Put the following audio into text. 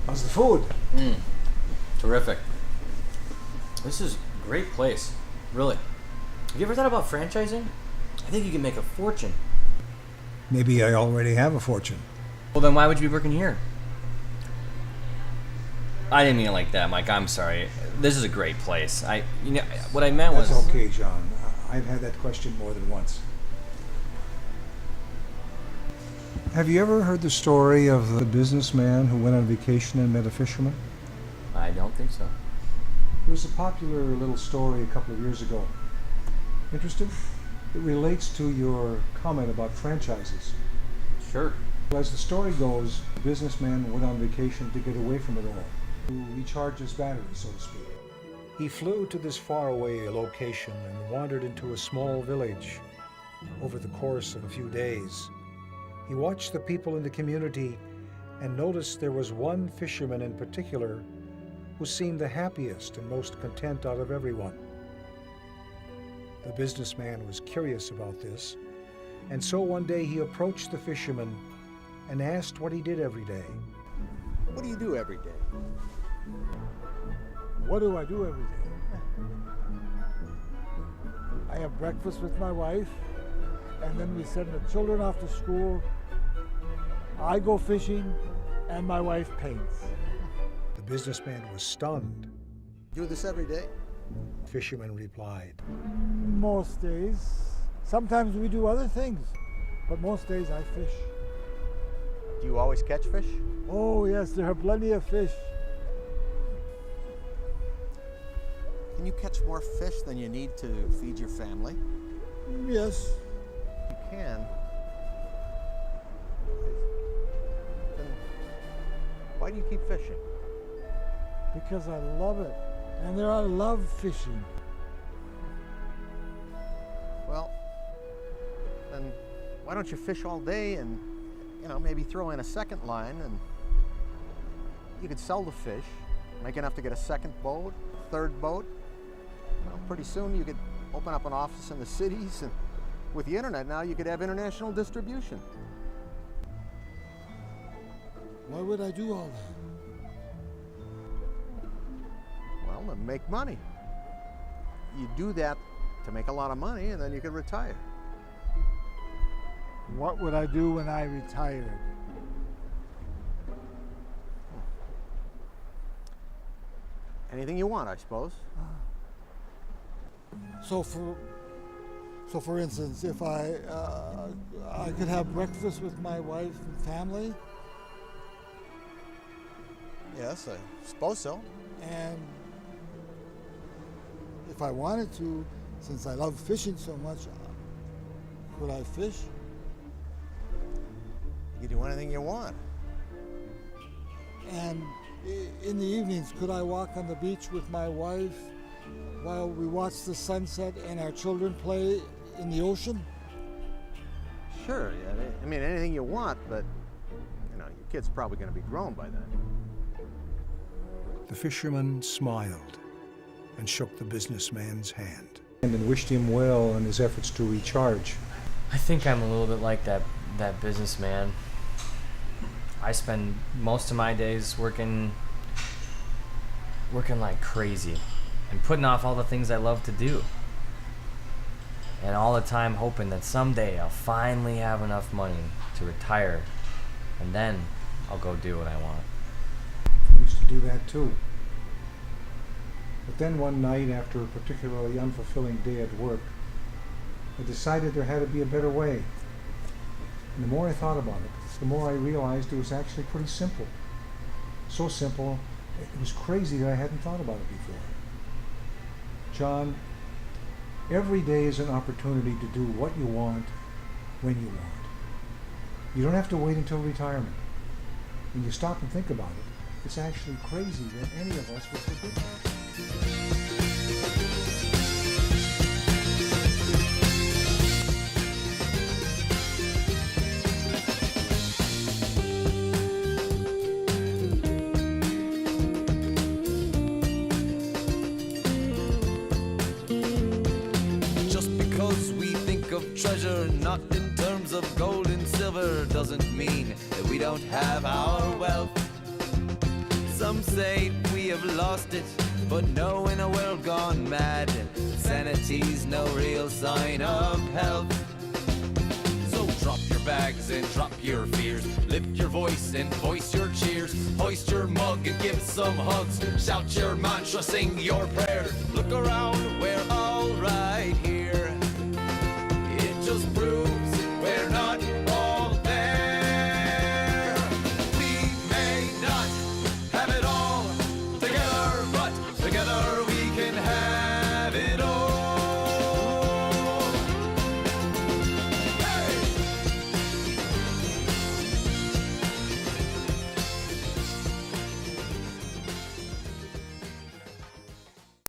How's the food? Terrific. This is a great place. Really. Have you ever thought about franchising? I think you can make a fortune. Maybe I already have a fortune. Well, then why would you be working here? I didn't mean it like that, Mike. I'm sorry. This is a great place. What I meant was... That's okay, John. I've had that question more than once. Have you ever heard the story of the businessman who went on vacation and met a fisherman? I don't think so. It was a popular little story a couple of years ago. Interested? It relates to your comment about franchises. Sure. As the story goes, the businessman went on vacation to get away from it all, to recharge his battery, so to speak. He flew to this faraway location and wandered into a small village. Over the course of a few days, he watched the people in the community and noticed there was one fisherman in particular who seemed the happiest and most content out of everyone. The businessman was curious about this, and so one day he approached the fisherman and asked what he did every day. What do you do every day? What do I do every day? I have breakfast with my wife, and then we send the children off to school. I go fishing, and my wife paints. The businessman was stunned. Do this every day? The fisherman replied, Most days. Sometimes we do other things, but most days I fish. Do you always catch fish? Oh yes, there are plenty of fish. Can you catch more fish than you need to feed your family? Yes. You can. Then why do you keep fishing? Because I love it. And there I love fishing. Well, then why don't you fish all day and, maybe throw in a second line, and you could sell the fish, make enough to get a second boat, third boat. Pretty soon you could open up an office in the cities, and with the internet now you could have international distribution. Why would I do all that? Well, to make money. You do that to make a lot of money, and then you could retire. What would I do when I retired? Anything you want, I suppose. So for instance, if I could have breakfast with my wife and family, Yes, I suppose so. and if I wanted to, since I love fishing so much, could I fish? You can do anything you want. And in the evenings, could I walk on the beach with my wife while we watch the sunset and our children play in the ocean? Sure, yeah. I mean, anything you want, but, your kid's probably going to be grown by then. The fisherman smiled and shook the businessman's hand and wished him well in his efforts to recharge. I think I'm a little bit like that businessman. I spend most of my days working like crazy and putting off all the things I love to do. And all the time hoping that someday I'll finally have enough money to retire, and then I'll go do what I want. I used to do that too. But then one night, after a particularly unfulfilling day at work, I decided there had to be a better way. And the more I thought about it, the more I realized it was actually pretty simple. So simple, it was crazy that I hadn't thought about it before. John, every day is an opportunity to do what you want, when you want. You don't have to wait until retirement. When you stop and think about it, it's actually crazy that any of us would forget that. Just because we think of treasure not in terms of gold and silver doesn't mean that we don't have our wealth. Some say we have lost it, but no, in a world gone mad, sanity's no real sign of health. So drop your bags and drop your fears, lift your voice and voice your cheers, hoist your mug and give some hugs, shout your mantra, sing your prayers. Look around where